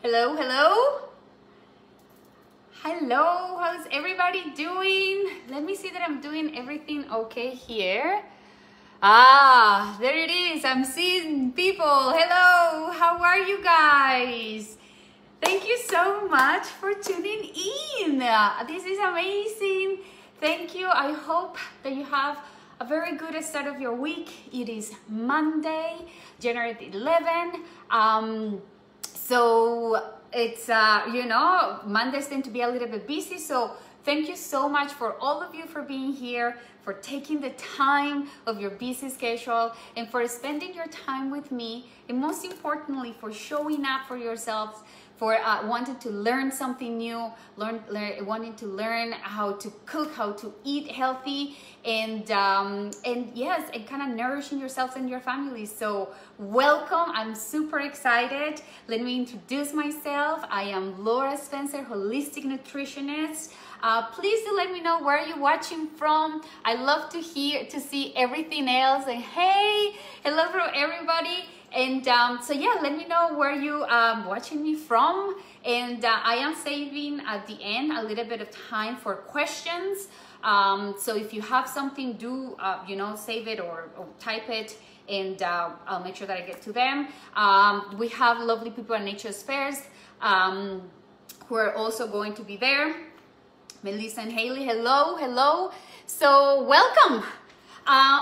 Hello, hello. Hello, how's everybody doing? Let me see that I'm doing everything okay here. Ah, there it is. I'm seeing people. Hello, how are you guys? Thank you so much for tuning in. This is amazing. Thank you. I hope that you have a very good start of your week. It is Monday, January 11. So it's, Mondays tend to be a little bit busy. So thank you so much for all of you for being here, for taking the time of your busy schedule and for spending your time with me. And most importantly, for showing up for yourselves, for wanting to learn something new, wanting to learn how to cook, how to eat healthy, and yes, and kind of nourishing yourselves and your families. So welcome, I'm super excited. Let me introduce myself. I am Laura Spencer, holistic nutritionist. Please do let me know where you're watching from. I love to see everything else. And hey, hello from everybody. And so yeah, let me know where you watching me from. And I am saving at the end a little bit of time for questions. So if you have something, do save it or type it, and I'll make sure that I get to them. We have lovely people at Nature's Fairs who are also going to be there. Melissa and Haley, hello, hello. So welcome.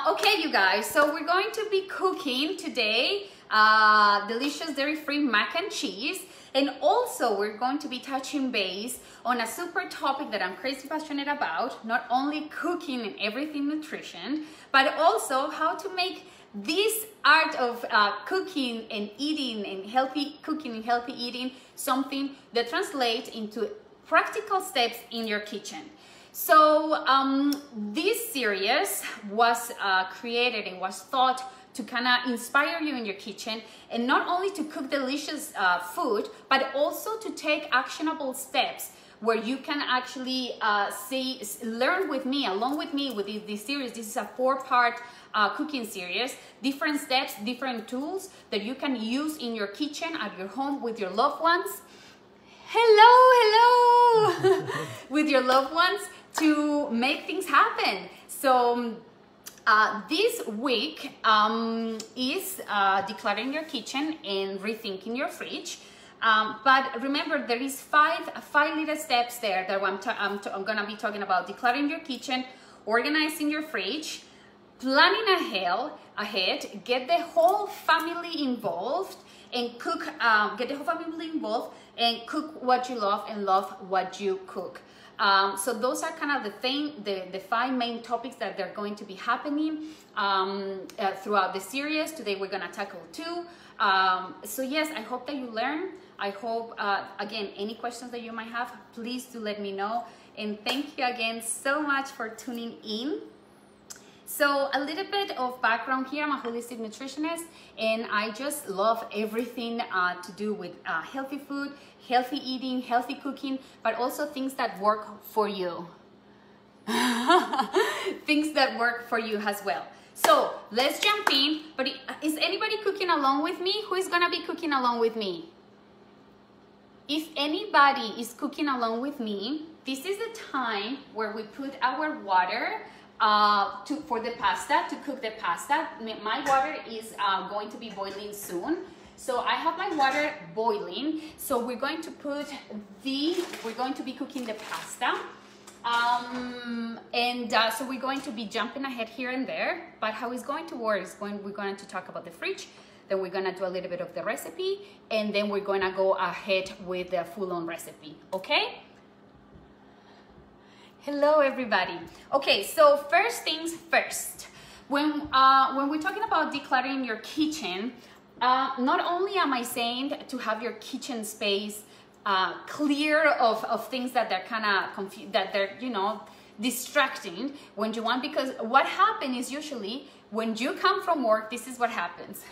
Okay, you guys, so we're going to be cooking today delicious dairy-free mac and cheese, and also we're going to be touching base on a super topic that I'm crazy passionate about, not only cooking and everything nutrition, but also how to make this art of cooking and eating and healthy cooking and healthy eating something that translates into practical steps in your kitchen. So this series was created and was thought to kind of inspire you in your kitchen, and not only to cook delicious food, but also to take actionable steps where you can actually learn with me, along with me, with this series. This is a 4-part cooking series, different steps, different tools that you can use in your kitchen, at your home, with your loved ones. Hello, hello, with your loved ones, to make things happen. So this week is decluttering your kitchen and rethinking your fridge. But remember, there is five little steps there that I'm gonna be talking about: decluttering your kitchen, organizing your fridge, planning ahead, get the whole family involved, and cook. Get the whole family involved and cook what you love and love what you cook. So those are kind of the 5 main topics that they're going to be happening throughout the series. Today we're gonna tackle 2. So yes, I hope that you learn. I hope, again, any questions that you might have, please do let me know. And thank you again so much for tuning in. So a little bit of background here: I'm a holistic nutritionist, and I just love everything to do with healthy food, healthy eating, healthy cooking, but also things that work for you. Things that work for you as well. So let's jump in. But is anybody cooking along with me? Who is gonna be cooking along with me? If anybody is cooking along with me, this is the time where we put our water for the pasta, to cook the pasta. My water is going to be boiling soon. So I have my water boiling. So we're going to be cooking the pasta. So we're going to be jumping ahead here and there. But how it's going to work is we're going to talk about the fridge, then we're gonna do a little bit of the recipe, and then we're gonna go ahead with the full-on recipe, okay? Hello, everybody. Okay, so first things first. When we're talking about decluttering your kitchen, not only am I saying to have your kitchen space clear of things that they're kind of that they're distracting when you want, because what happens is usually when you come from work, this is what happens.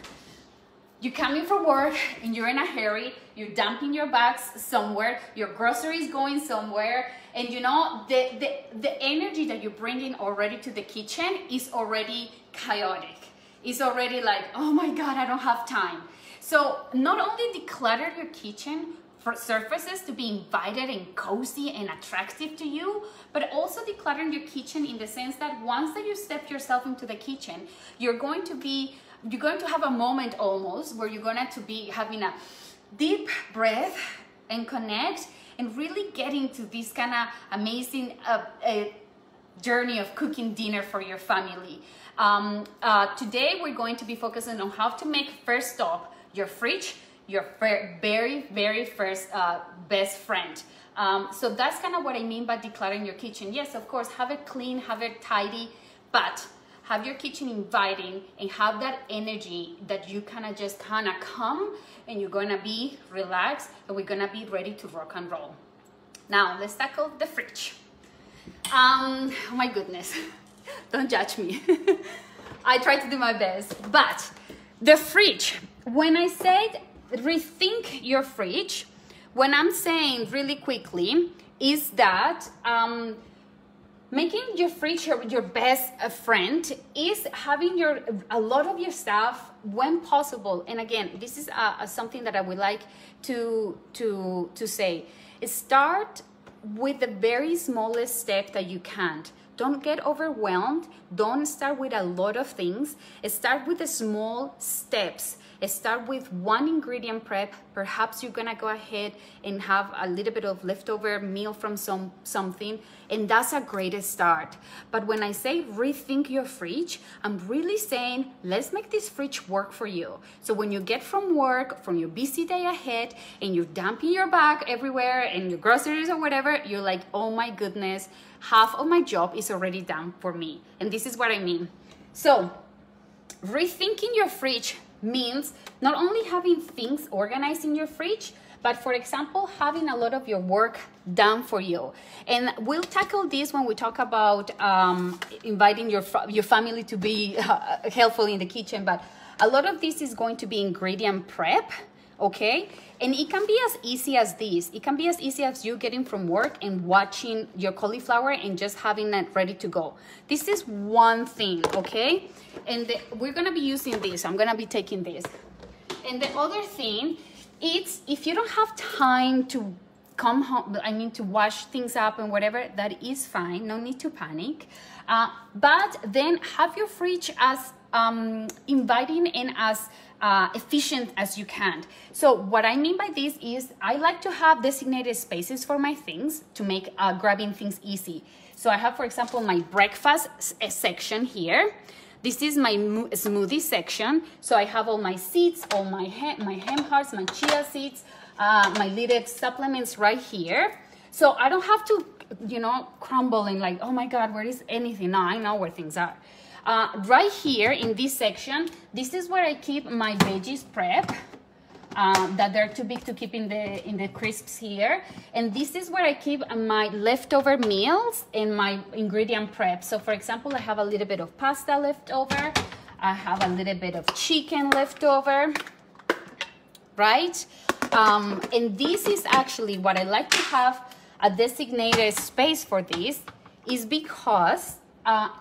You come in from work and you're in a hurry, you're dumping your bags somewhere, your groceries going somewhere, and the energy that you're bringing already to the kitchen is already chaotic. It's already like, oh my God, I don't have time. So not only declutter your kitchen surfaces to be invited and cozy and attractive to you, but also decluttering your kitchen in the sense that once that you step yourself into the kitchen, you're going to have a moment almost where you're going to be having a deep breath and connect and really get into this kind of amazing journey of cooking dinner for your family. Today we're going to be focusing on how to make first stop your fridge your very first best friend. So that's kind of what I mean by decluttering your kitchen. Yes, of course, have it clean, have it tidy, but have your kitchen inviting and have that energy that you kind of come and you're gonna be relaxed and we're gonna be ready to rock and roll. Now let's tackle the fridge. Oh my goodness, don't judge me. I try to do my best, but the fridge, when I said rethink your fridge, when I'm saying really quickly is that making your fridge your best friend is having a lot of your stuff when possible. And again, this is something that I would like to say. Start with the very smallest step that you can. Don't get overwhelmed. Don't start with a lot of things. Start with the small steps. Start with one ingredient prep. Perhaps you're gonna go ahead and have a little bit of leftover meal from something, and that's a great start. But when I say rethink your fridge, I'm really saying let's make this fridge work for you. So when you get from work, from your busy day ahead, and you're dumping your bag everywhere and your groceries or whatever, you're like, oh my goodness, half of my job is already done for me. And this is what I mean. So rethinking your fridge means not only having things organized in your fridge, but for example, having a lot of your work done for you. And we'll tackle this when we talk about inviting your family to be helpful in the kitchen. But a lot of this is going to be ingredient prep, okay? And it can be as easy as this. It can be as easy as you getting from work and watching your cauliflower and just having it ready to go. This is one thing, okay? And we're gonna be using this. I'm gonna be taking this. And the other thing, it's if you don't have time to come home, I mean to wash things up and whatever, that is fine. No need to panic. But then have your fridge as inviting and as efficient as you can. So what I mean by this is I like to have designated spaces for my things to make grabbing things easy. So I have, for example, my breakfast section here. This is my smoothie section. So I have all my seeds, all my hemp hearts, my chia seeds, my little supplements right here. So I don't have to, crumble and like, oh my God, where is anything? No, I know where things are. Right here in this section, this is where I keep my veggies prep, that they're too big to keep in the crisps here. And this is where I keep my leftover meals and my ingredient prep. So for example, I have a little bit of pasta left over. I have a little bit of chicken left over, right? And this is actually what I like to have a designated space for this is because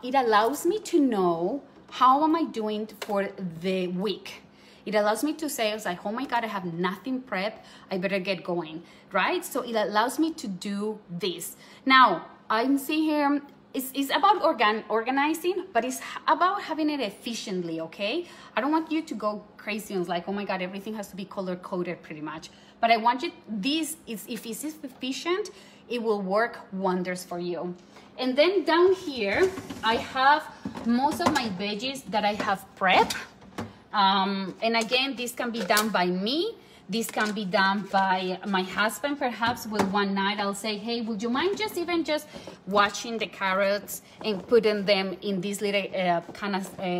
it allows me to know how am I doing for the week. It allows me to say, I was like, oh my God, I have nothing prepped. I better get going, right? So it allows me to do this. Now, I'm seeing here, it's about organizing, but it's about having it efficiently, okay? I don't want you to go crazy and like, oh my God, everything has to be color-coded pretty much. But I want you, if it's efficient, it will work wonders for you. And then down here, I have most of my veggies that I have prepped. And again, this can be done by me. This can be done by my husband. Perhaps with one night, I'll say, hey, would you mind just washing the carrots and putting them in these little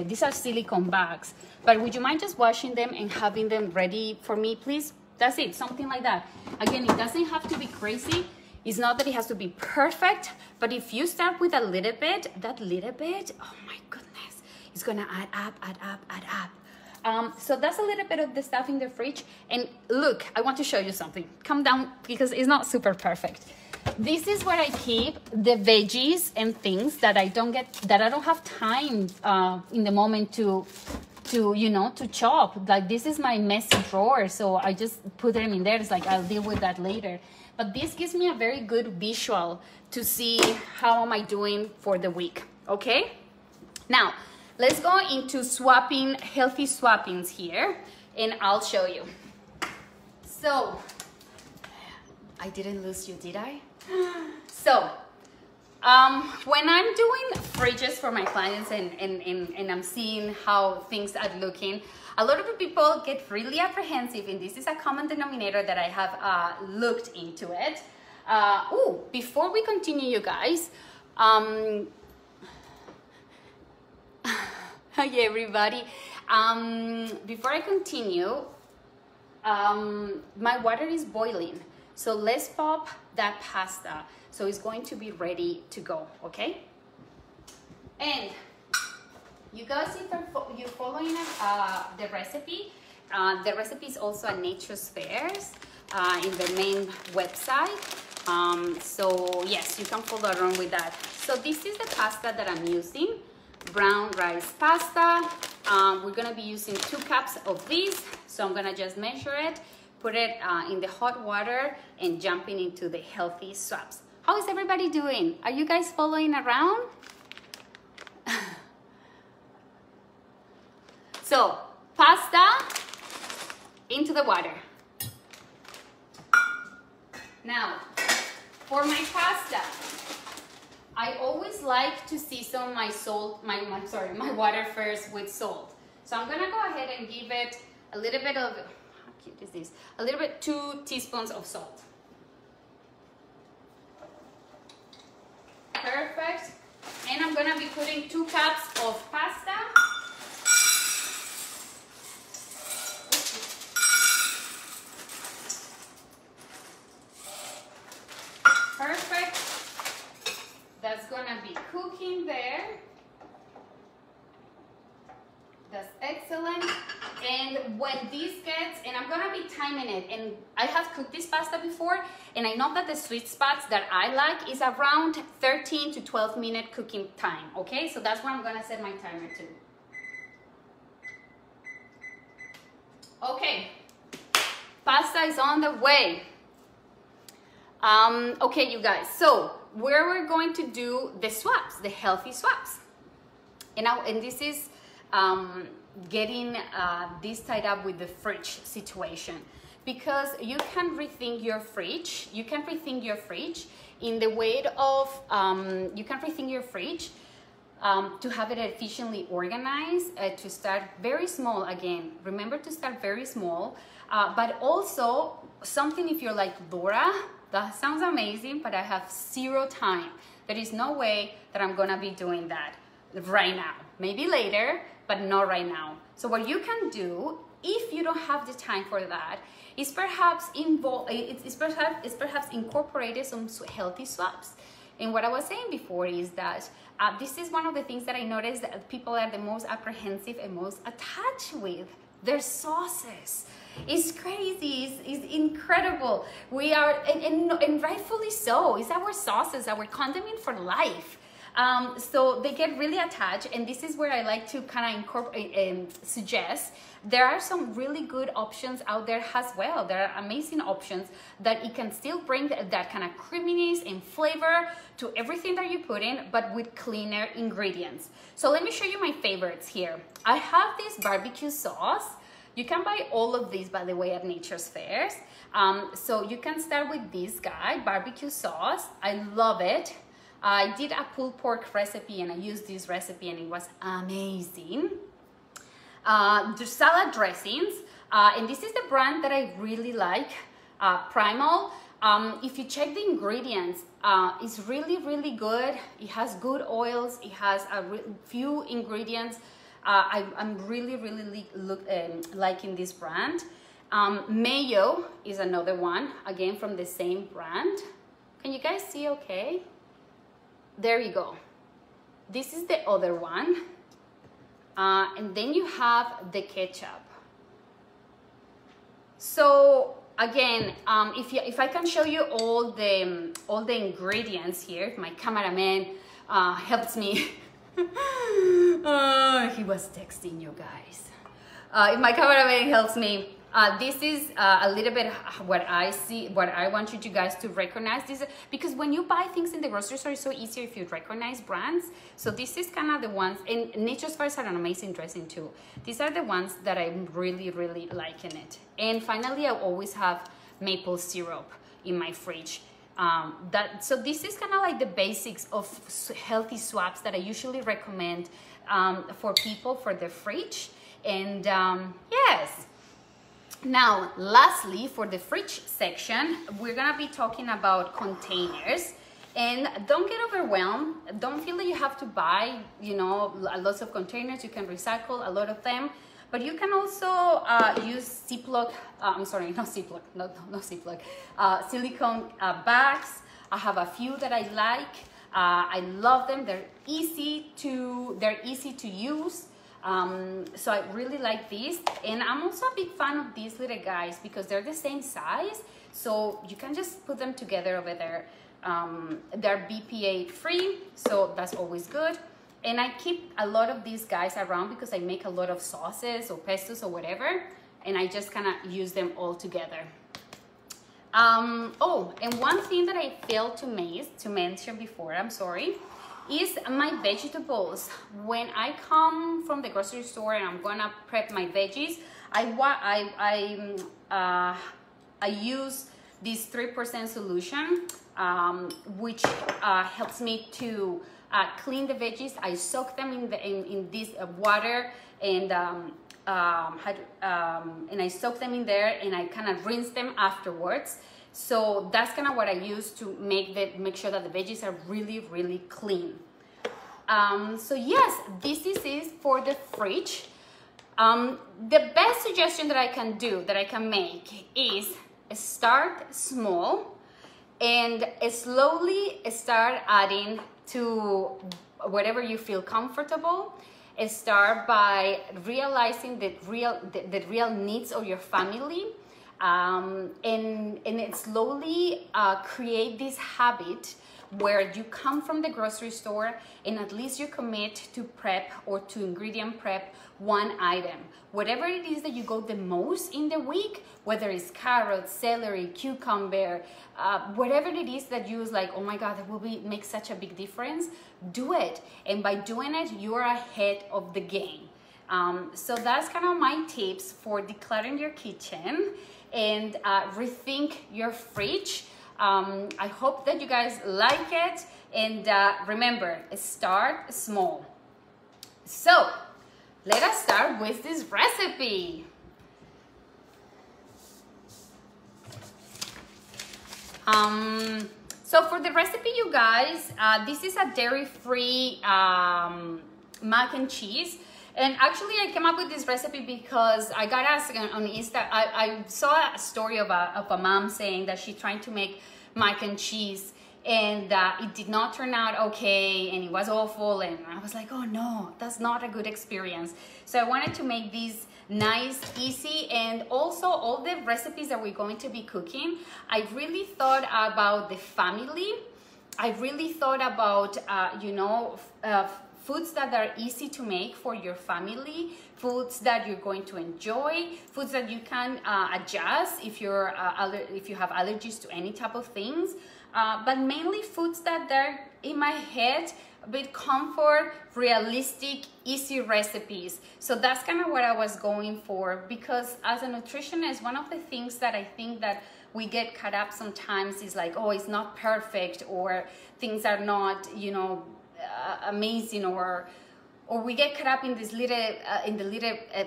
these are silicone bags. But would you mind just washing them and having them ready for me, please? That's it, something like that. Again, it doesn't have to be crazy. It's not that it has to be perfect, but if you start with a little bit, that little bit, oh my goodness, it's gonna add up. So that's a little bit of the stuff in the fridge. And look, I want to show you something. Come down because it's not super perfect. This is where I keep the veggies and things that I don't have time in the moment to to, you know, to chop. Like this is my messy drawer, so I just put them in there. It's like I'll deal with that later. But this gives me a very good visual to see how am I doing for the week, okay? Now, let's go into swapping, healthy swappings here, and I'll show you. So, I didn't lose you, did I? So, when I'm doing fridges for my clients and I'm seeing how things are looking, a lot of the people get really apprehensive, and this is a common denominator that I have looked into it. Before we continue, you guys, hi everybody. Before I continue, my water is boiling, so let's pop that pasta so it's going to be ready to go, okay? And you guys, if you're following the recipe is also at Nature's Fairs in the main website. So yes, you can follow around with that. So this is the pasta that I'm using, brown rice pasta. We're gonna be using 2 cups of this. So I'm gonna just measure it, put it in the hot water, and jumping into the healthy swaps. How is everybody doing? Are you guys following around? So, pasta into the water. Now, for my pasta, I always like to season my my water first with salt. So I'm gonna go ahead and give it a little bit of, how cute is this? A little bit, 2 teaspoons of salt. Perfect. And I'm gonna be putting 2 cups of pasta. Perfect. That's gonna be cooking there. That's excellent. And when this gets, and I'm gonna be timing it, and I have cooked this pasta before, and I know that the sweet spots that I like is around 13 to 12 minute cooking time, okay? So that's where I'm gonna set my timer to. Okay, pasta is on the way. Okay, you guys, so where we're going to do the swaps, the healthy swaps. And this is getting this tied up with the fridge situation, because you can rethink your fridge. You can rethink your fridge in the way of, you can rethink your fridge to have it efficiently organized, to start very small again. Remember to start very small, but also something if you're like Laura, that sounds amazing, but I have 0 time. There is no way that I'm gonna be doing that right now. Maybe later, but not right now. So what you can do, if you don't have the time for that, is perhaps incorporated some healthy swaps. And what I was saying before is that this is one of the things that I noticed that people are the most apprehensive and most attached with, their sauces. It's crazy, it's incredible. We are, and rightfully so, it's our sauces, our condiment for life. So they get really attached, and this is where I like to kind of incorporate, suggest there are some really good options out there as well. There are amazing options that it can still bring that kind of creaminess and flavor to everything that you put in, but with cleaner ingredients. So let me show you my favorites here. I have this barbecue sauce. You can buy all of these, by the way, at Nature's Fairs. So you can start with this guy, barbecue sauce. I love it. I did a pulled pork recipe, and I used this recipe, and it was amazing. The salad dressings, and this is the brand that I really like, Primal. If you check the ingredients, it's really, really good. It has good oils. It has a few ingredients. I'm really, really liking this brand. Mayo is another one, again from the same brand. Can you guys see okay? There you go. This is the other one. And then you have the ketchup. So again, if I can show you all the ingredients here, if my cameraman helps me. He he was texting, you guys. If my cameraman helps me, this is a little bit what I see, what I want you guys to recognize. This because when you buy things in the grocery store, it's so easier if you recognize brands. So this is kind of the ones, and Nature's Farms are an amazing dressing too. These are the ones that I'm really, really liking it. And finally, I always have maple syrup in my fridge. So this is kind of like the basics of healthy swaps that I usually recommend for people for their fridge. And yes. Now, lastly, for the fridge section, we're gonna be talking about containers. And don't get overwhelmed. Don't feel that you have to buy, you know, lots of containers. You can recycle a lot of them. But you can also use Ziploc, I'm sorry, not Ziploc, no Ziploc, silicone bags. I have a few that I like. I love them. They're easy to use. So I really like these, and I'm also a big fan of these little guys because they're the same size, so you can just put them together over there. They're BPA free, so that's always good. And I keep a lot of these guys around because I make a lot of sauces or pestos or whatever, and I just kind of use them all together. Oh, and one thing that I failed to mention before, I'm sorry, is my vegetables. When I come from the grocery store and I'm gonna prep my veggies, I use this 3% solution, which helps me to clean the veggies. I soak them in this water, and I soak them in there, and I kind of rinse them afterwards. So that's kind of what I use to make sure that the veggies are really, really clean. So yes, this is for the fridge. The best suggestion that I can make is start small and slowly start adding to whatever you feel comfortable. Start by realizing the real needs of your family. And it slowly create this habit where you come from the grocery store and at least you commit to prep or to ingredient prep one item. Whatever it is that you go the most in the week, whether it's carrots, celery, cucumber, whatever it is that you was like, oh my God, that will make such a big difference, do it. And by doing it, you are ahead of the game. So that's kind of my tips for decluttering your kitchen and rethink your fridge. I hope that you guys like it, and remember, start small. So let us start with this recipe. So for the recipe, you guys, this is a dairy-free mac and cheese. And actually, I came up with this recipe because I got asked on Insta. I saw a story of a mom saying that she's trying to make mac and cheese, and it did not turn out okay, and it was awful. And I was like, oh no, that's not a good experience. So I wanted to make these nice, easy, and also all the recipes that we're going to be cooking. I really thought about the family. I really thought about, foods that are easy to make for your family, foods that you're going to enjoy, foods that you can adjust if you have allergies to any type of things, but mainly foods that they're in my head with comfort, realistic, easy recipes. So that's kind of what I was going for, because as a nutritionist, one of the things that I think that we get caught up sometimes is like, oh, it's not perfect, or things are not, amazing, or we get caught up in this little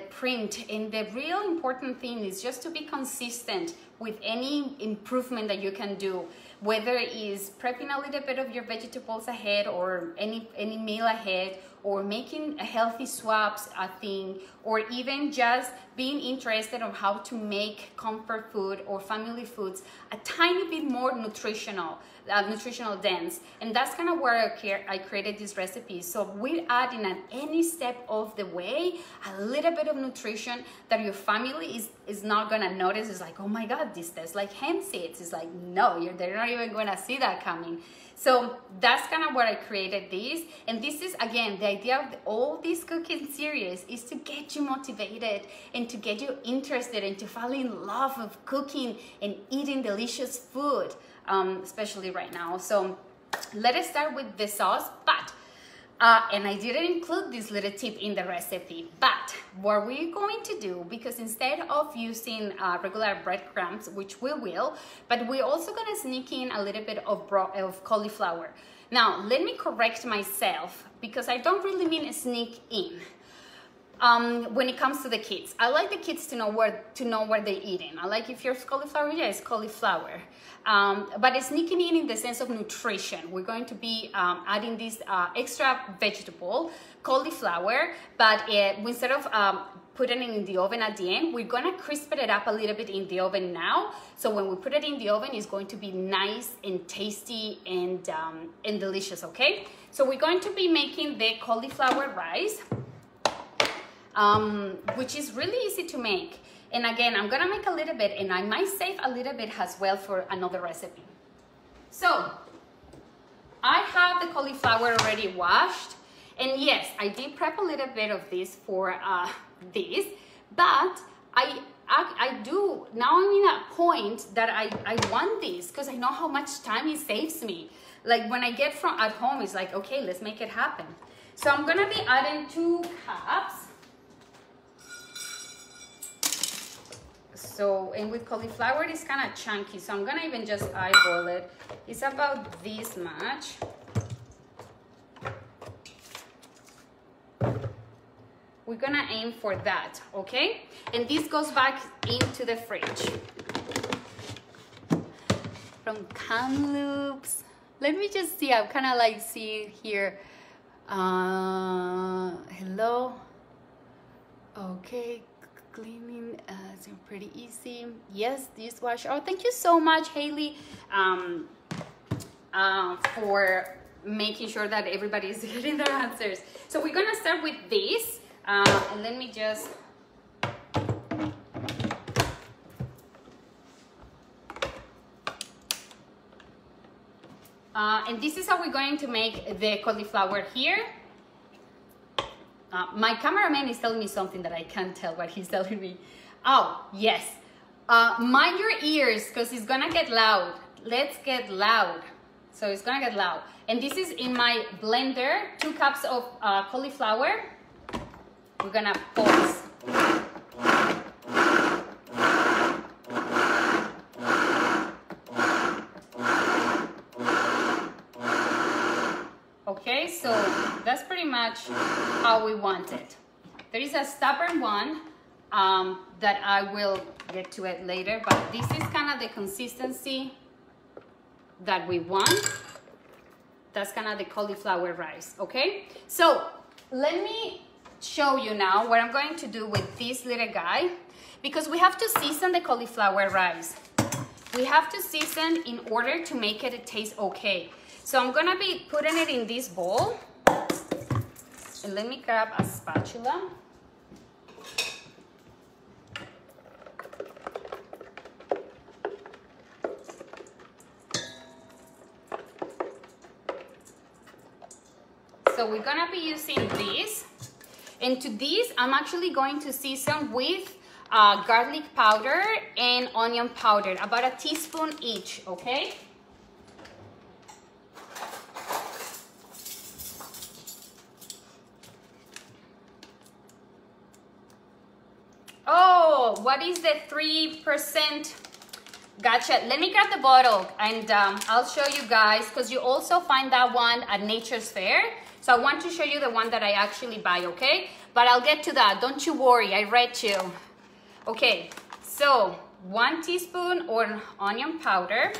print. And the real important thing is just to be consistent with any improvement that you can do, whether it is prepping a little bit of your vegetables ahead, or any meal ahead, or making healthy swaps a thing, or even just being interested on how to make comfort food or family foods a tiny bit more nutritional dense. And that's kind of where I created this recipe. So we're adding at any step of the way a little bit of nutrition that your family is not gonna notice. It's like, oh my God, at distance. Like hemp seeds, it's like, no, they're not even going to see that coming. So that's kind of what I created this. And this is, again, the idea of all these cooking series is to get you motivated and to get you interested and to fall in love of cooking and eating delicious food, especially right now. So let us start with the sauce, but and I didn't include this little tip in the recipe, but what we're going to do, because instead of using regular breadcrumbs, which we will, but we're also going to sneak in a little bit of cauliflower. Now, let me correct myself, because I don't really mean sneak in. When it comes to the kids, I like the kids to know what they're eating. I like, if you're cauliflower, yeah, it's cauliflower. But it's sneaking in the sense of nutrition. We're going to be adding this extra vegetable, cauliflower, but instead of putting it in the oven at the end, we're gonna crisp it up a little bit in the oven now. So when we put it in the oven, it's going to be nice and tasty and delicious, okay? So we're going to be making the cauliflower rice, which is really easy to make. And again, I'm gonna make a little bit, and I might save a little bit as well for another recipe. So I have the cauliflower already washed, and yes, I did prep a little bit of this for this, but I do, now I'm in a point that I want this because I know how much time it saves me. Like when I get from at home, it's like, okay, let's make it happen. So I'm gonna be adding 2 cups. So, and with cauliflower, it's kind of chunky, so I'm gonna even just eyeball it. It's about this much. We're gonna aim for that, okay? And this goes back into the fridge. From Kamloops. Let me just see, I'm kind of like seeing here. Hello. Okay. Cleaning, it's pretty easy. Yes, dishwasher. Oh, thank you so much, Haley, for making sure that everybody is getting their answers. So we're gonna start with this, and let me just. And this is how we're going to make the cauliflower here. My cameraman is telling me something that I can't tell what he's telling me. Oh, yes. Mind your ears, because it's gonna get loud. Let's get loud. So it's gonna get loud. And this is in my blender, 2 cups of cauliflower. We're gonna pause. Okay, so that's pretty much how we want it. There is a stubborn one that I will get to it later, but this is kind of the consistency that we want. That's kind of the cauliflower rice, okay? So let me show you now what I'm going to do with this little guy, because we have to season the cauliflower rice. We have to season in order to make it taste okay. So I'm gonna be putting it in this bowl. And let me grab a spatula. So we're gonna be using this. And to this, I'm actually going to season with garlic powder and onion powder, about a teaspoon each, okay? Oh, what is the 3%? Gotcha. Let me grab the bottle and I'll show you guys, because you also find that one at Nature's Fair. So I want to show you the one that I actually buy, okay? But I'll get to that. Don't you worry, I read you. Okay, so 1 teaspoon or onion powder,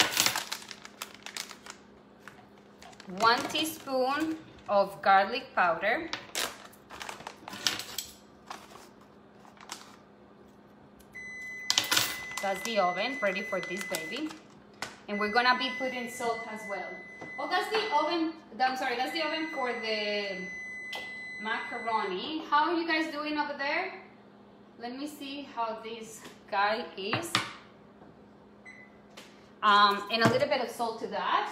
1 teaspoon of garlic powder, that's the oven, ready for this baby. And we're gonna be putting salt as well. Oh, that's the oven, I'm sorry, that's the oven for the macaroni. How are you guys doing over there? Let me see how this guy is. and a little bit of salt to that.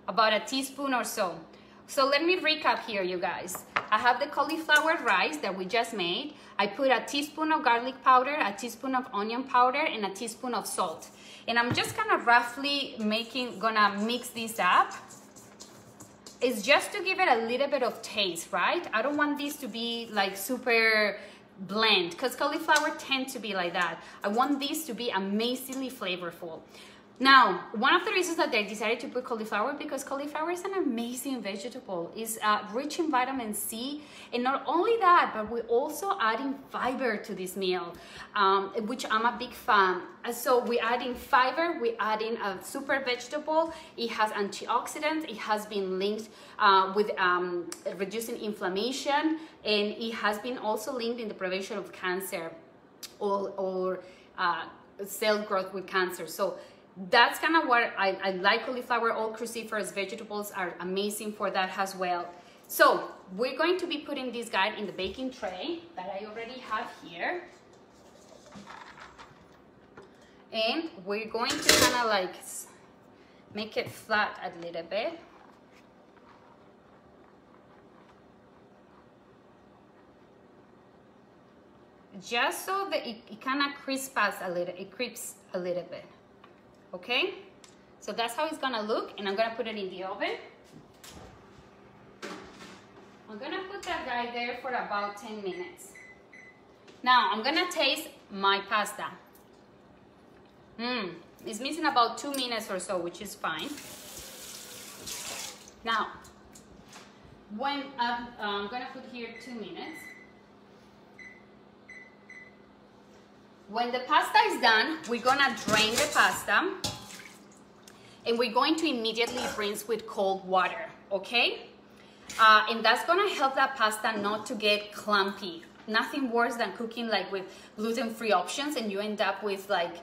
About a teaspoon or so. So let me recap here, you guys. I have the cauliflower rice that we just made. I put a teaspoon of garlic powder, a teaspoon of onion powder, and a teaspoon of salt. And I'm just kind of roughly gonna mix this up. It's just to give it a little bit of taste, right? I don't want this to be like super blend, because cauliflower tend to be like that. I want this to be amazingly flavorful. Now, one of the reasons that they decided to put cauliflower, because cauliflower is an amazing vegetable. It's rich in vitamin C, and not only that, but we're also adding fiber to this meal, which I'm a big fan. So we're adding fiber, we're adding a super vegetable. It has antioxidants. It has been linked with reducing inflammation, and it has been also linked in the prevention of cancer or cell growth with cancer. So that's kind of what I like cauliflower. All cruciferous vegetables are amazing for that as well. So we're going to be putting this guy in the baking tray that I already have here. And we're going to kind of like make it flat a little bit. Just so that it kind of crisps a little bit. Okay, so that's how it's gonna look, and I'm gonna put it in the oven. I'm gonna put that guy there for about 10 minutes. Now I'm gonna taste my pasta. It's missing about 2 minutes or so, which is fine. Now, when I'm gonna put here 2 minutes. When the pasta is done, we're gonna drain the pasta, and we're going to immediately rinse with cold water, okay? And that's gonna help that pasta not to get clumpy. Nothing worse than cooking like with gluten-free options and you end up with like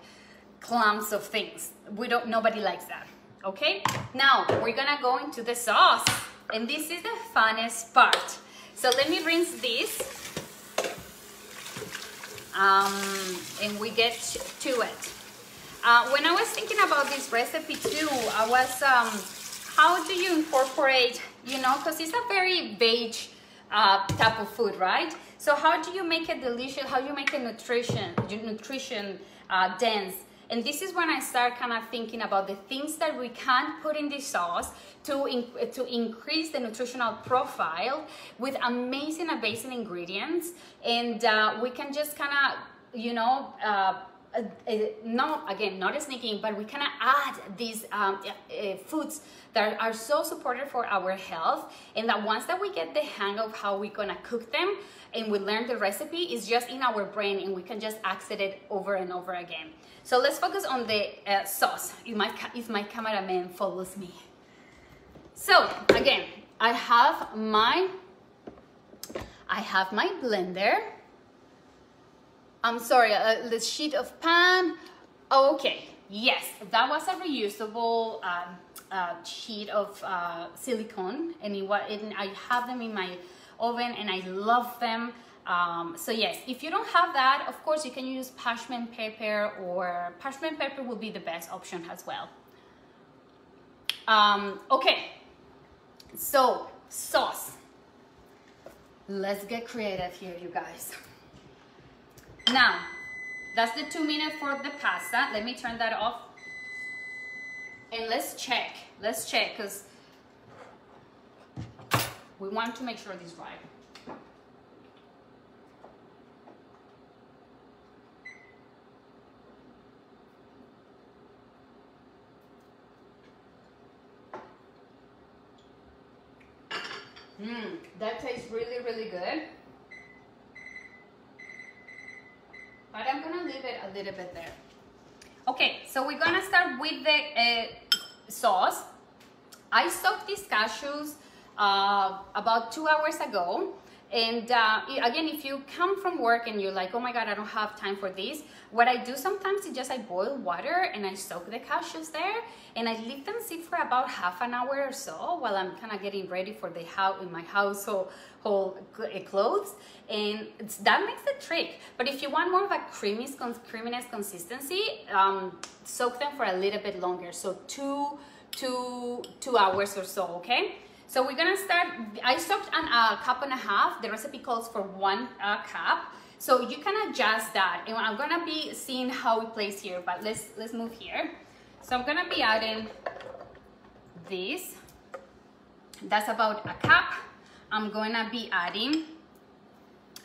clumps of things. Nobody likes that, okay? Now, we're gonna go into the sauce, and this is the funnest part. So let me rinse this. And we get to it. When I was thinking about this recipe too, I was, how do you incorporate, you know, because it's a very veg type of food, right? So how do you make it delicious? How do you make it nutrition dense? And this is when I start kind of thinking about the things that we can put in this sauce to increase the nutritional profile with amazing ingredients. And we can just kind of, you know, not sneaking, but we kind of add these foods that are so supportive for our health, and that once that we get the hang of how we're gonna cook them and we learn the recipe, it's just in our brain and we can just access it over and over again. So let's focus on the sauce, if my cameraman follows me. So again, I have my blender. I'm sorry, the sheet of pan. Okay, yes, that was a reusable sheet of silicone, and I have them in my oven and I love them. So yes, if you don't have that, of course you can use parchment paper, or parchment paper will be the best option as well. Okay, so sauce. Let's get creative here, you guys. Now, that's the 2 minutes for the pasta. Let me turn that off. And let's check, because we want to make sure this is right. That tastes really, really good. But I'm gonna leave it a little bit there. Okay, so we're gonna start with the sauce. I soaked these cashews about 2 hours ago. And again, if you come from work and you're like, oh my God, I don't have time for this, what I do sometimes is just I boil water and I soak the cashews there and I leave them sit for about half an hour or so while I'm kind of getting ready for the house in my household clothes, and that makes the trick. But if you want more of a creaminess consistency, soak them for a little bit longer, so two hours or so, okay? So we're gonna start. I soaked a cup and a half. The recipe calls for 1 cup, so you can adjust that. And I'm gonna be seeing how it plays here, but let's move here. So I'm gonna be adding this. That's about a cup. I'm gonna be adding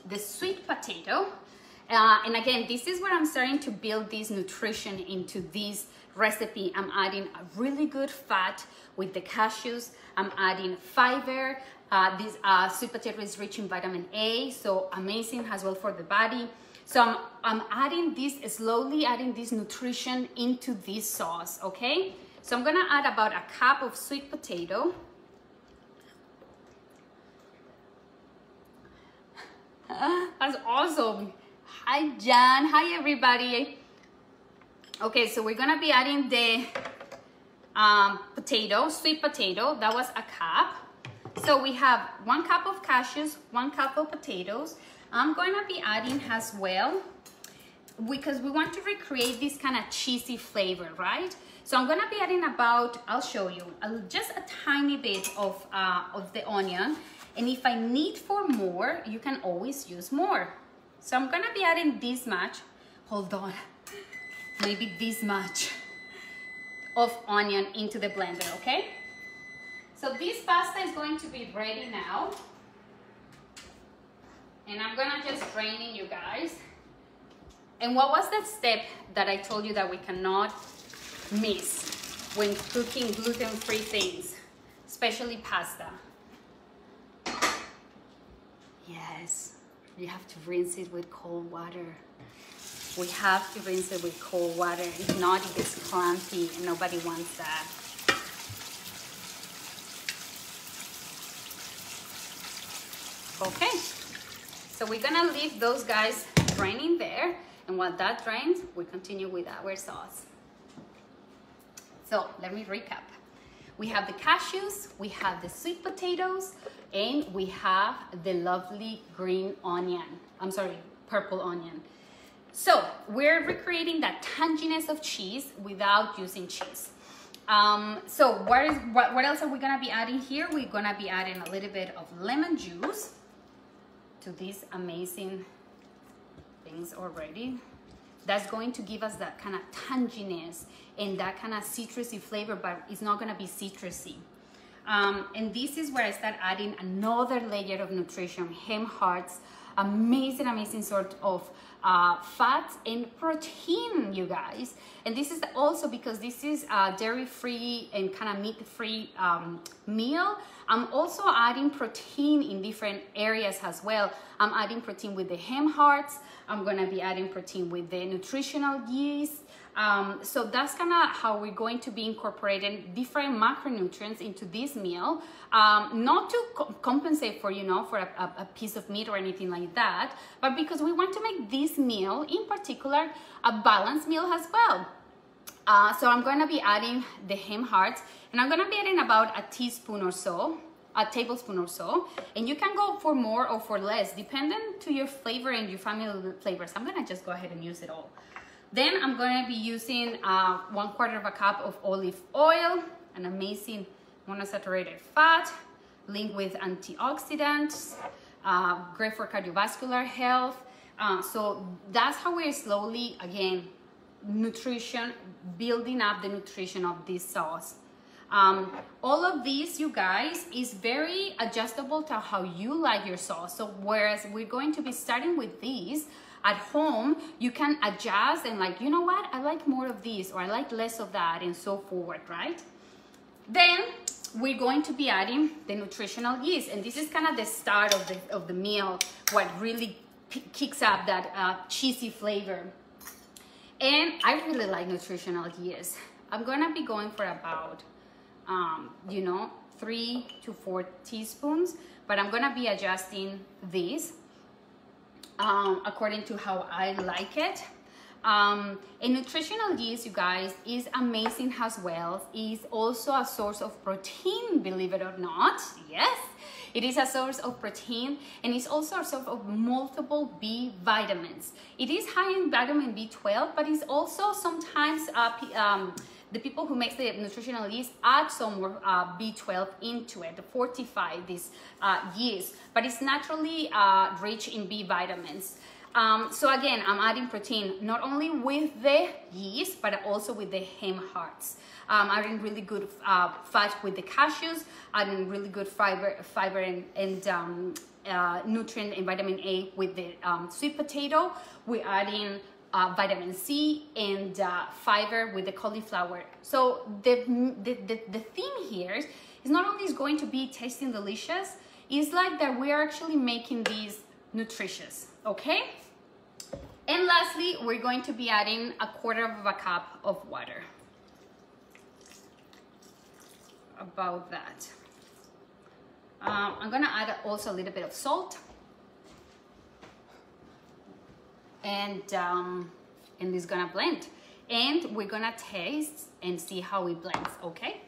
the sweet potato. And again, this is where I'm starting to build this nutrition into this recipe. I'm adding a really good fat with the cashews. I'm adding fiber. This sweet potato is rich in vitamin A, so amazing as well for the body. So I'm adding this, slowly adding this nutrition into this sauce, okay? So I'm gonna add about a cup of sweet potato. That's awesome. Hi, Jan. Hi, everybody. Okay, so we're gonna be adding the sweet potato. That was a cup. So we have 1 cup of cashews, 1 cup of potatoes. I'm gonna be adding as well, because we want to recreate this kind of cheesy flavor, right? So I'm gonna be adding about, I'll show you, just a tiny bit of the onion. And if I need for more, you can always use more. So I'm gonna be adding this much, hold on, maybe this much of onion into the blender, okay? So this pasta is going to be ready now. And I'm gonna just drain it, you guys. And what was that step that I told you that we cannot miss when cooking gluten-free things, especially pasta? Yes, you have to rinse it with cold water. We have to rinse it with cold water. If not, it gets clumpy and nobody wants that. Okay, so we're gonna leave those guys draining there. And while that drains, we continue with our sauce. So let me recap. We have the cashews, we have the sweet potatoes, and we have the lovely green onion. I'm sorry, purple onion. So we're recreating that tanginess of cheese without using cheese. So what else are we gonna be adding here? We're gonna be adding a little bit of lemon juice to these amazing things already. That's going to give us that kind of tanginess and that kind of citrusy flavor, but it's not gonna be citrusy. And this is where I start adding another layer of nutrition, hemp hearts, amazing sort of fats and protein, you guys. And this is also because this is a dairy-free and kind of meat-free meal. I'm also adding protein in different areas as well. I'm adding protein with the hemp hearts. I'm gonna be adding protein with the nutritional yeast. So that's kind of how we're going to be incorporating different macronutrients into this meal, not to compensate for, for a piece of meat or anything like that, but because we want to make this meal in particular a balanced meal as well. So I'm going to be adding the hemp hearts, and I'm going to be adding about a tablespoon or so, and you can go for more or for less depending to your flavor and your family flavors. I'm going to just go ahead and use it all. Then I'm going to be using 1/4 cup of olive oil, an amazing monounsaturated fat linked with antioxidants, great for cardiovascular health. So that's how we're slowly, again, building up the nutrition of this sauce. All of these, you guys, is very adjustable to how you like your sauce. So whereas we're going to be starting with these, at home, you can adjust and like, you know what, I like more of this or I like less of that and so forward, right? Then we're going to be adding the nutritional yeast, and this is kind of the start of the meal, what really kicks up that cheesy flavor. And I really like nutritional yeast. I'm gonna be going for about, 3 to 4 teaspoons, but I'm gonna be adjusting this according to how I like it. A nutritional yeast, you guys, is amazing as well. It's also a source of protein, believe it or not. Yes, it is a source of protein, and it's also a source of multiple B vitamins. It is high in vitamin B12, but it's also sometimes the people who make the nutritional yeast add some more B12 into it to fortify this yeast, but it's naturally rich in B vitamins. So again, I'm adding protein not only with the yeast, but also with the hemp hearts. Adding really good fat with the cashews, adding really good fiber and nutrient and vitamin A with the sweet potato. We're adding vitamin C and fiber with the cauliflower. So the theme here is not only is going to be tasting delicious, it's like that we are actually making these nutritious, okay? And lastly, we're going to be adding 1/4 cup of water. About that. I'm gonna add also a little bit of salt. And this is gonna blend. And we're gonna taste and see how it blends, okay?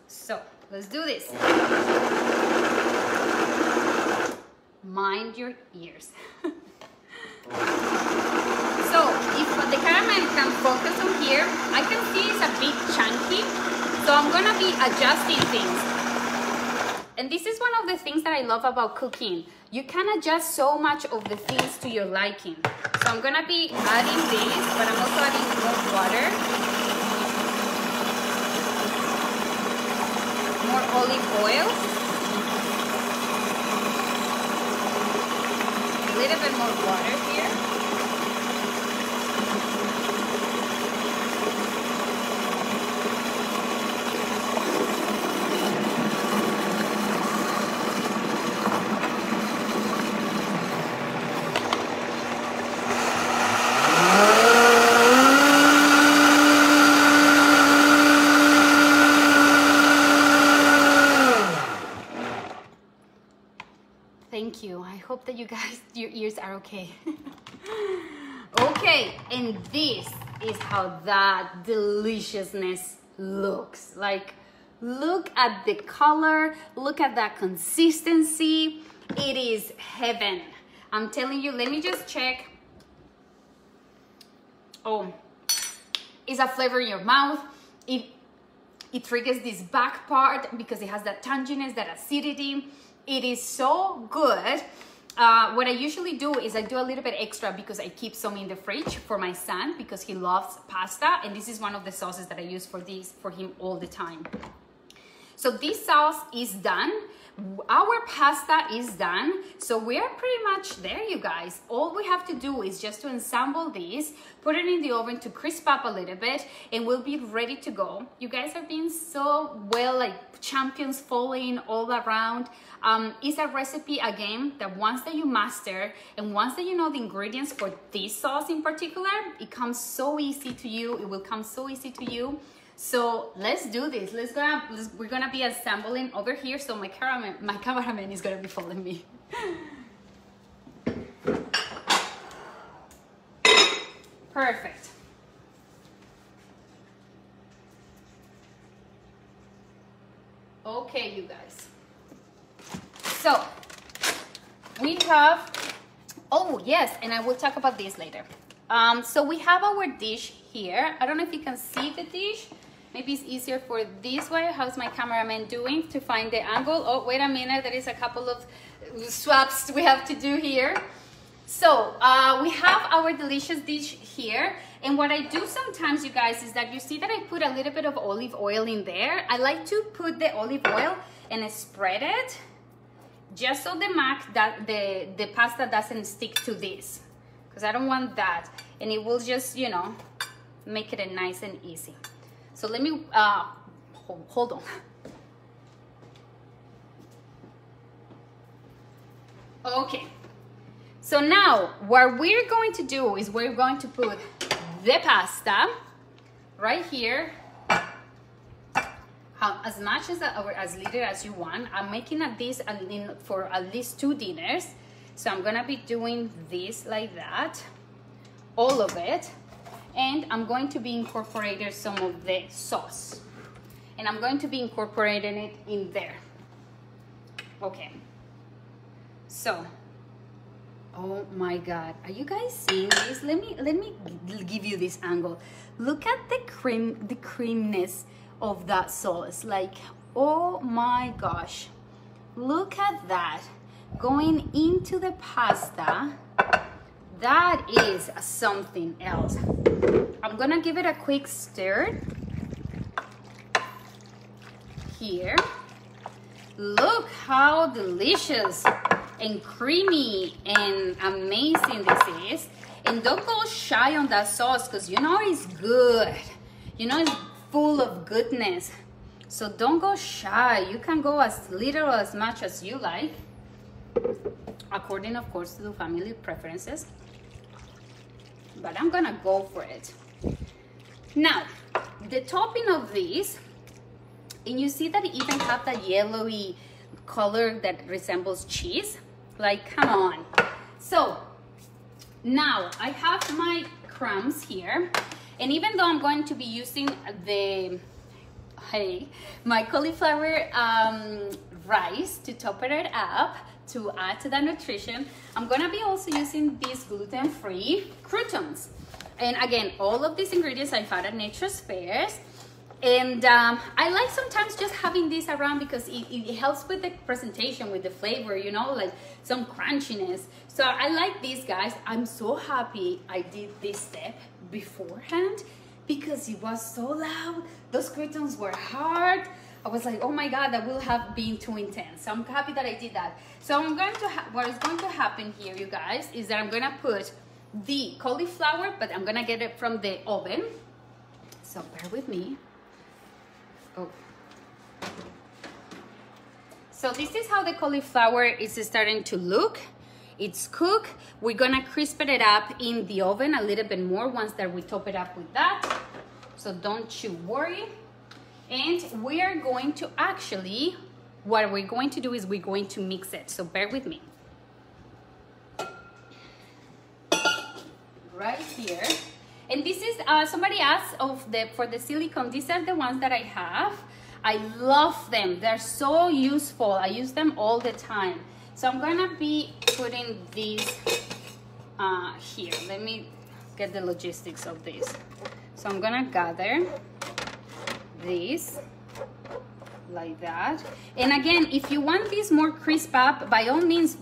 So, let's do this. Mind your ears. So, if the cameraman can focus on here, I can see it's a bit chunky. So I'm gonna be adjusting things. And this is one of the things that I love about cooking. You can adjust so much of the things to your liking. So I'm gonna be adding this, but I'm also adding more water. More olive oil. A little bit more water here. Thank you. I hope that you guys, your ears are okay. Okay, and this is how that deliciousness looks. Like, look at the color, look at that consistency. It is heaven. I'm telling you, let me just check. Oh, it's a flavor in your mouth. It triggers this back part because it has that tanginess, that acidity. It is so good. What I usually do is I do a little bit extra because I keep some in the fridge for my son because he loves pasta, and this is one of the sauces that I use for him all the time. So this sauce is done. Our pasta is done. So we're pretty much there, you guys. All we have to do is just to ensemble this, put it in the oven to crisp up a little bit, and we'll be ready to go. You guys are being so well, like champions, following all around. It's a recipe, again, that once that you master and once that you know the ingredients for this sauce in particular, it comes so easy to you. It will come so easy to you. So let's do this. We're gonna be assembling over here. So my cameraman is gonna be following me. Perfect. Okay, you guys. So we have, oh yes, and I will talk about this later. So we have our dish here. I don't know if you can see the dish. Maybe it's easier for this way. How's my cameraman doing to find the angle? Oh, wait a minute. There is a couple of swaps we have to do here. So we have our delicious dish here. And what I do sometimes, you guys, is that you see that I put a little bit of olive oil in there. I like to put the olive oil and spread it just so the pasta doesn't stick to this, because I don't want that. And it will just, you know, make it nice and easy. So let me, hold on. Okay. So now what we're going to do is we're going to put the pasta right here as much as or as little as you want. I'm making this for at least 2 dinners. So I'm gonna be doing this like that, all of it. And I'm going to be incorporating some of the sauce. And I'm going to be incorporating it in there. Okay. So, oh my God, are you guys seeing this? Let me give you this angle. Look at the creaminess of that sauce. Like, oh my gosh, look at that going into the pasta. That is something else. I'm gonna give it a quick stir here. Look how delicious and creamy and amazing this is. And don't go shy on that sauce, because you know it's good. You know it's full of goodness. So don't go shy. You can go as little or as much as you like, according of course to the family preferences. But I'm gonna go for it. Now, the topping of this, and you see that it even have that yellowy color that resembles cheese. Like, come on. So now I have my crumbs here, and even though I'm going to be using my cauliflower rice to top it up to add to the nutrition, I'm gonna be also using these gluten-free croutons. And again, all of these ingredients I found at Nature's Fairs. And I like sometimes just having this around because it helps with the presentation, with the flavor, you know, like some crunchiness. So I like these guys. I'm so happy I did this step beforehand because it was so loud. Those croutons were hard. I was like, oh my God, that will have been too intense. So I'm happy that I did that. So I'm going to what is going to happen here, you guys, is that I'm gonna put the cauliflower, but I'm gonna get it from the oven. So bear with me. Oh. So this is how the cauliflower is starting to look. It's cooked. We're gonna crisp it up in the oven a little bit more once that we top it up with that. So don't you worry. And we are going to actually, what we're going to do is we're going to mix it. So bear with me. Right here. And this is, somebody asked for the silicone. These are the ones that I have. I love them. They're so useful. I use them all the time. So I'm gonna be putting these here. Let me get the logistics of this. So I'm gonna gather these like that. And again, if you want this more crisp up, by all means,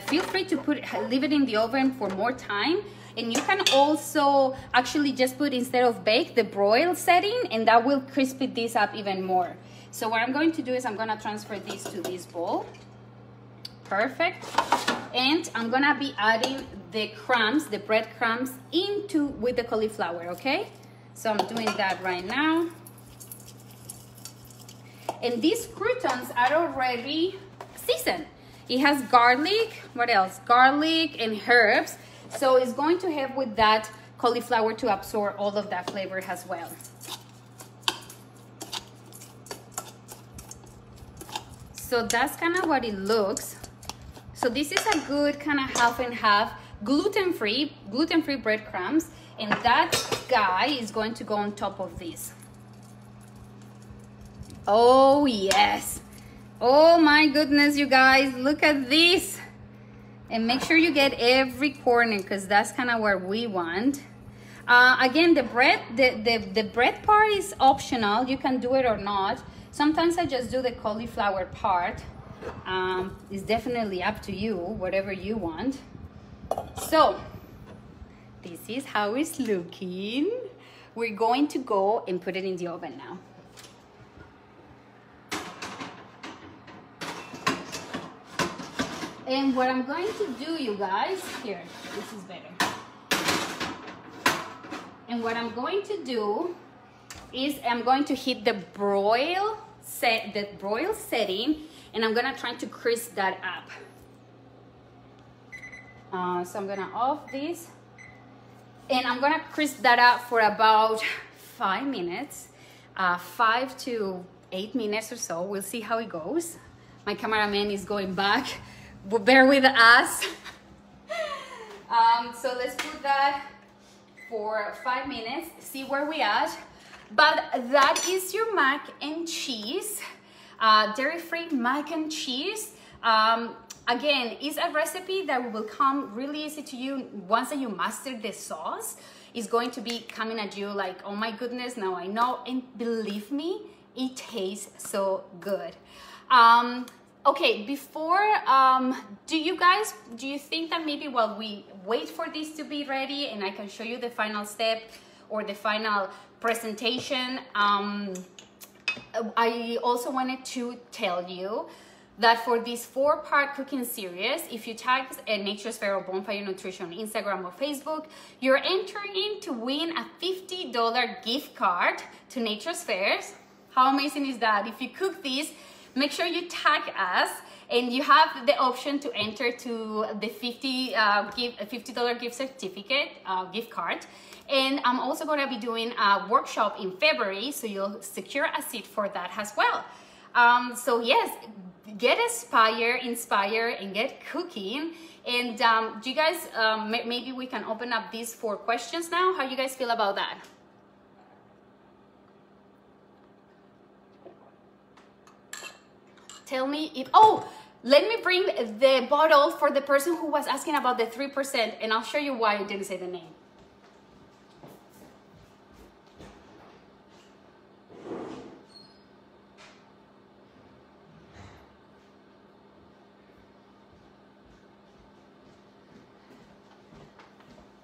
feel free to leave it in the oven for more time. And you can also actually just put, instead of bake, the broil setting, and that will crispy this up even more. So what I'm going to do is I'm gonna transfer this to this bowl. Perfect. And I'm gonna be adding the crumbs, the breadcrumbs, with the cauliflower, okay? So I'm doing that right now. And these croutons are already seasoned. It has garlic, what else? Garlic and herbs. So it's going to help with that cauliflower to absorb all of that flavor as well. So that's kind of what it looks. So this is a good kind of half and half, gluten-free breadcrumbs. And that guy is going to go on top of this. Oh yes. Oh my goodness, you guys, look at this. And make sure you get every corner, because that's kind of what we want. Again, the bread part is optional. You can do it or not. Sometimes I just do the cauliflower part. It's definitely up to you, whatever you want. So this is how it's looking. We're going to go and put it in the oven now. And what I'm going to do, you guys, here, this is better. And what I'm going to do is I'm going to hit the broil setting, and I'm gonna try to crisp that up. So I'm gonna off this, and I'm gonna crisp that up for about 5 minutes, 5 to 8 minutes or so. We'll see how it goes. My cameraman is going back. Bear with us. So let's put that for 5 minutes, see where we at. But that is your mac and cheese, dairy-free mac and cheese. Again, it's a recipe that will come really easy to you once that you master the sauce. It's going to be coming at you like, oh my goodness, now I know. And believe me, it tastes so good. Okay, before, do you think that maybe while we wait for this to be ready and I can show you the final step or the final presentation, I also wanted to tell you that for this 4-part cooking series, if you tag Nature's Fair or Bonfire Nutrition on Instagram or Facebook, you're entering to win a $50 gift card to Nature's Fairs. How amazing is that? If you cook these, make sure you tag us, and you have the option to enter to the $50 gift certificate, gift card. And I'm also going to be doing a workshop in February, so you'll secure a seat for that as well. So yes, get inspired, and get cooking. And do you guys, maybe we can open up these 4 questions now. How you guys feel about that? Tell me if, oh, let me bring the bottle for the person who was asking about the 3%, and I'll show you why I didn't say the name.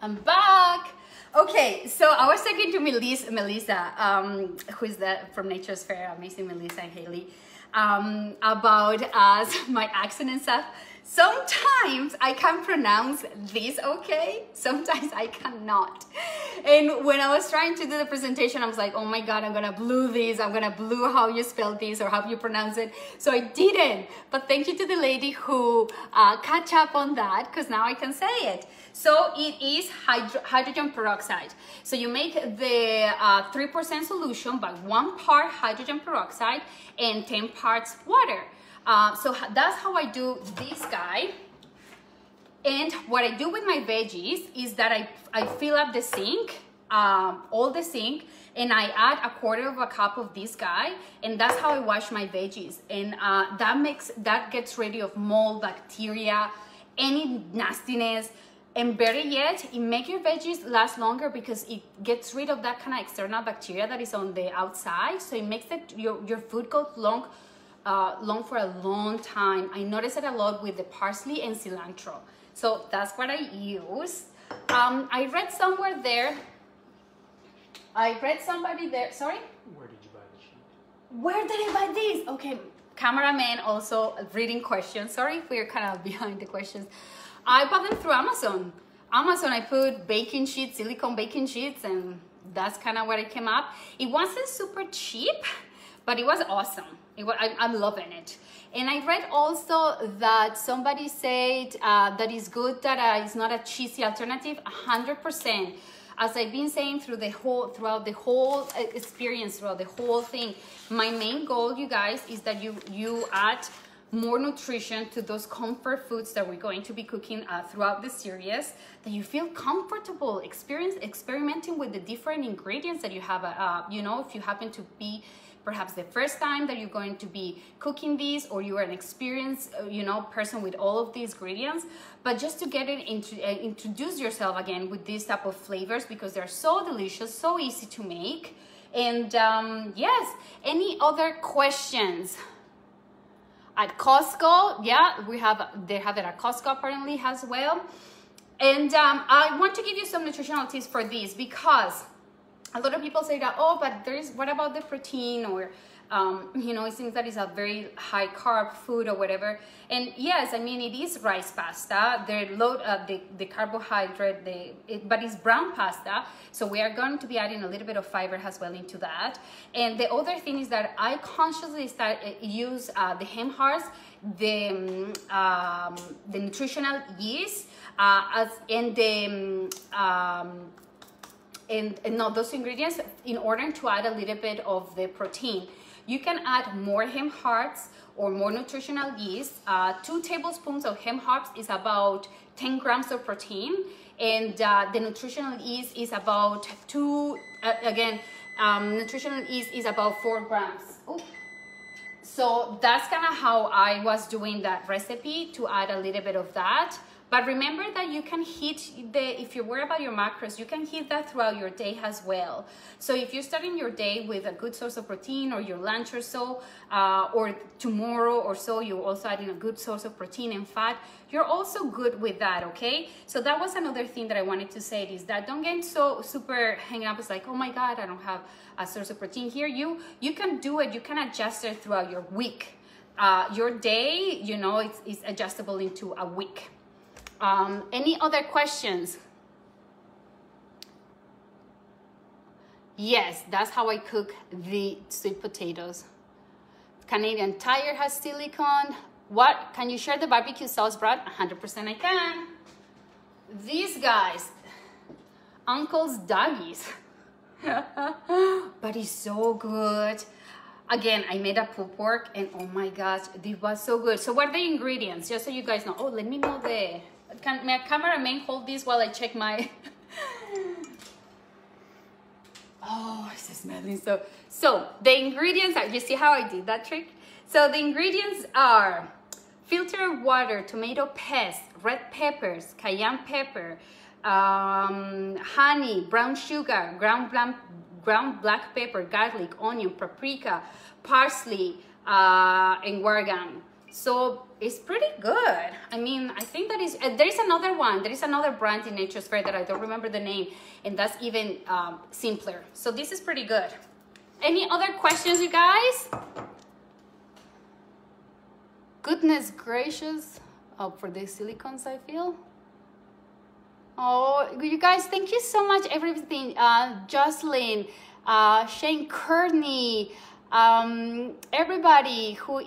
I'm back. Okay, so I was talking to Melissa, who is from Nature's Fair, amazing Melissa and Haley, about my accent and stuff. Sometimes I can pronounce this okay, sometimes I cannot. And when I was trying to do the presentation, I was like, oh my God, I'm gonna blue this, I'm gonna blue how you spell this or how you pronounce it. So I didn't, but thank you to the lady who catch up on that, because now I can say it. So it is hydrogen peroxide. So you make the 3% solution by 1 part hydrogen peroxide and 10 parts water. So that's how I do this guy. And what I do with my veggies is that I fill up the sink, all the sink, and I add 1/4 cup of this guy, and that's how I wash my veggies. And that gets rid of mold, bacteria, any nastiness. And better yet, it makes your veggies last longer because it gets rid of that kind of external bacteria that is on the outside. So it makes your food go long for a long time. I notice it a lot with the parsley and cilantro. So that's what I use. I read somewhere there. Sorry? Where did you buy the sheet? Where did I buy these? Okay, cameraman also reading questions. Sorry if we're kind of behind the questions. I bought them through Amazon. I put baking sheets, silicone baking sheets, and that's kind of what it came up. It wasn't super cheap, but it was awesome. I'm loving it. And I read also that somebody said that it's good that it's not a cheesy alternative. 100%. As I've been saying throughout the whole experience, throughout the whole thing, my main goal, you guys, is that you add more nutrition to those comfort foods that we're going to be cooking throughout the series, that you feel comfortable experimenting with the different ingredients that you have. You know, if you happen to be perhaps the first time that you're going to be cooking these, or you are an experienced person with all of these ingredients, but just to get it introduce yourself again with these type of flavors, because they're so delicious, so easy to make. And yes, any other questions? At Costco, yeah, they have it at Costco apparently as well. And I want to give you some nutritional tips for these, because a lot of people say that, oh, but what about the protein, or it seems that it's a very high carb food or whatever. And yes, I mean, it is rice pasta. They're low the carbohydrate, but it's brown pasta. So we are going to be adding a little bit of fiber as well into that. And the other thing is that I consciously use the hemp hearts, the nutritional yeast, and those ingredients in order to add a little bit of the protein. You can add more hemp hearts or more nutritional yeast. 2 tablespoons of hemp hearts is about 10 grams of protein, and the nutritional yeast is about nutritional yeast is about 4 grams. Ooh. So that's kind of how I was doing that recipe, to add a little bit of that. But remember that you can hit if you're worried about your macros, you can hit that throughout your day as well. So if you're starting your day with a good source of protein, or your lunch or so, or tomorrow or so, you're also adding a good source of protein and fat, you're also good with that, okay? So that was another thing that I wanted to say, is that don't get so super hanging up. It's like, oh my God, I don't have a source of protein here. You can do it. You can adjust it throughout your week. Your day, you know, it's adjustable into a week. Any other questions? Yes, that's how I cook the sweet potatoes. Canadian Tire has silicone. What? Can you share the barbecue sauce, Brad? 100% I can. These guys, Uncle's Doggies. But it's so good. Again, I made a pulled pork, and oh my gosh, this was so good. So what are the ingredients? Just so you guys know. Oh, let me know the... Can my cameraman hold this while I check my... Oh, it's smelling so... So the ingredients are... You see how I did that trick? So the ingredients are filtered water, tomato paste, red peppers, cayenne pepper, honey, brown sugar, ground black pepper, garlic, onion, paprika, parsley, and oregano. So it's pretty good. I mean, I think that is, there is another one. There is another brand in Nature's Fair that I don't remember the name, and that's even simpler. So this is pretty good. Any other questions, you guys? Goodness gracious. Oh, for the silicones, I feel. Oh, you guys, thank you so much, everything. Jocelyn, Shane Kearney, everybody who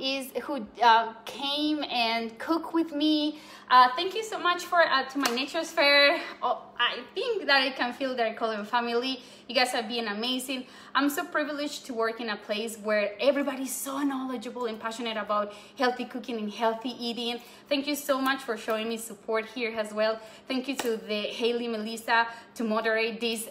came and cooked with me. Thank you so much for to my Nature's Fair. Oh, I think that I can feel that I call them family. You guys have been amazing. I'm so privileged to work in a place where everybody's so knowledgeable and passionate about healthy cooking and healthy eating. Thank you so much for showing me support here as well. Thank you to the Haley, Melissa, to moderate these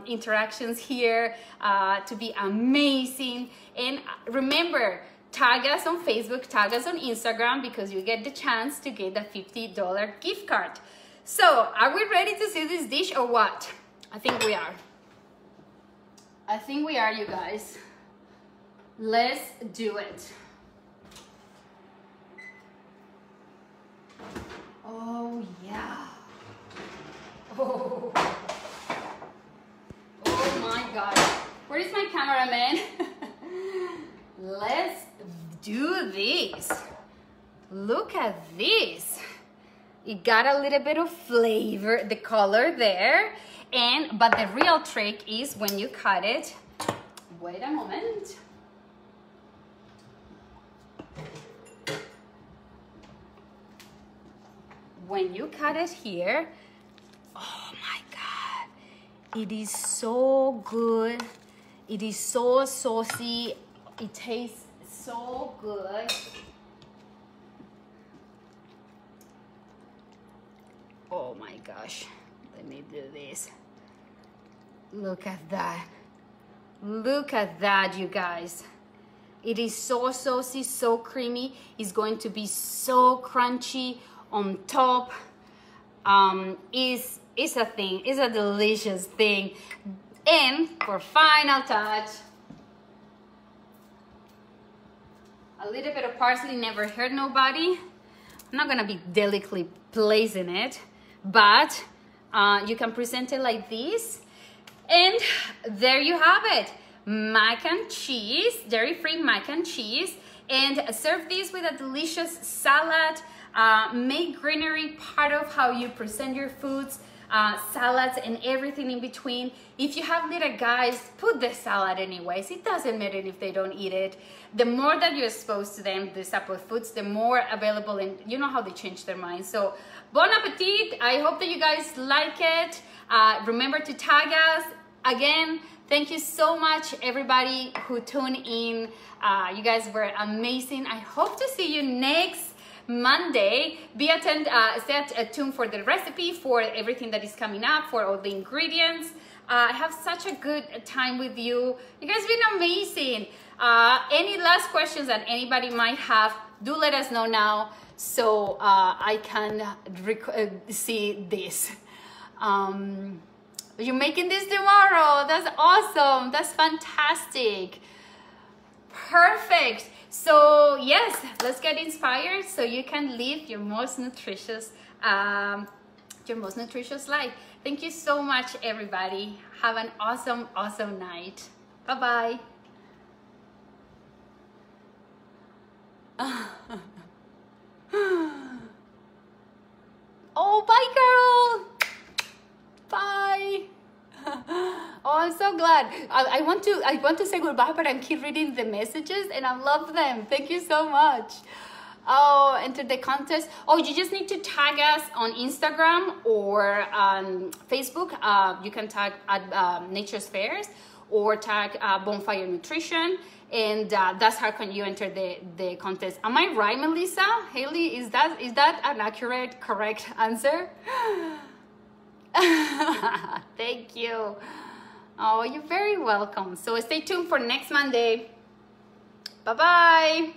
interactions here, to be amazing. And remember, tag us on Facebook, tag us on Instagram, because you get the chance to get the $50 gift card. So, are we ready to see this dish or what? I think we are. I think we are, you guys. Let's do it. Oh, yeah. Oh. Oh my God. Where is my cameraman? Let's do this. Look at this. It got a little bit of flavor, the color there. But the real trick is when you cut it. Wait a moment. When you cut it here, oh my God, it is so good. It is so saucy. It tastes so good. Oh my gosh, let me do this. Look at that. Look at that, you guys. It is so saucy, so creamy. It's going to be so crunchy on top. It's a thing. It's a delicious thing. And for final touch, a little bit of parsley never hurt nobody. I'm not gonna be delicately placing it, but you can present it like this. And there you have it. Mac and cheese, dairy-free mac and cheese. And serve this with a delicious salad. Make greenery part of how you present your foods, salads and everything in between. If you have little guys, put the salad anyways. It doesn't matter if they don't eat it. The more that you expose to them this type of foods, the more available, and you know how they change their minds. So bon appetit. I hope that you guys like it. Remember to tag us. Again, Thank you so much, everybody who tuned in. You guys were amazing. I hope to see you next Monday. Stay tuned for the recipe, for everything that is coming up, for all the ingredients. I have such a good time with you. You guys been amazing. Any last questions that anybody might have, do let us know now, so I can see this. You're making this tomorrow. That's awesome. That's fantastic. Perfect. So yes, let's get inspired so you can live your most nutritious life. Thank you so much, everybody. Have an awesome, awesome night. Bye-bye. Oh, bye, girl. Bye. Oh, I'm so glad. I want to say goodbye, but I keep reading the messages and I love them. Thank you so much. Oh, enter the contest. Oh, you just need to tag us on Instagram or on Facebook. You can tag at Nature's Fairs or tag Bonfire Nutrition, and that's how can you enter the contest. Am I right, Melissa? Haley, is that an accurate, correct answer? Thank you. Oh, you're very welcome. So stay tuned for next Monday. Bye-bye.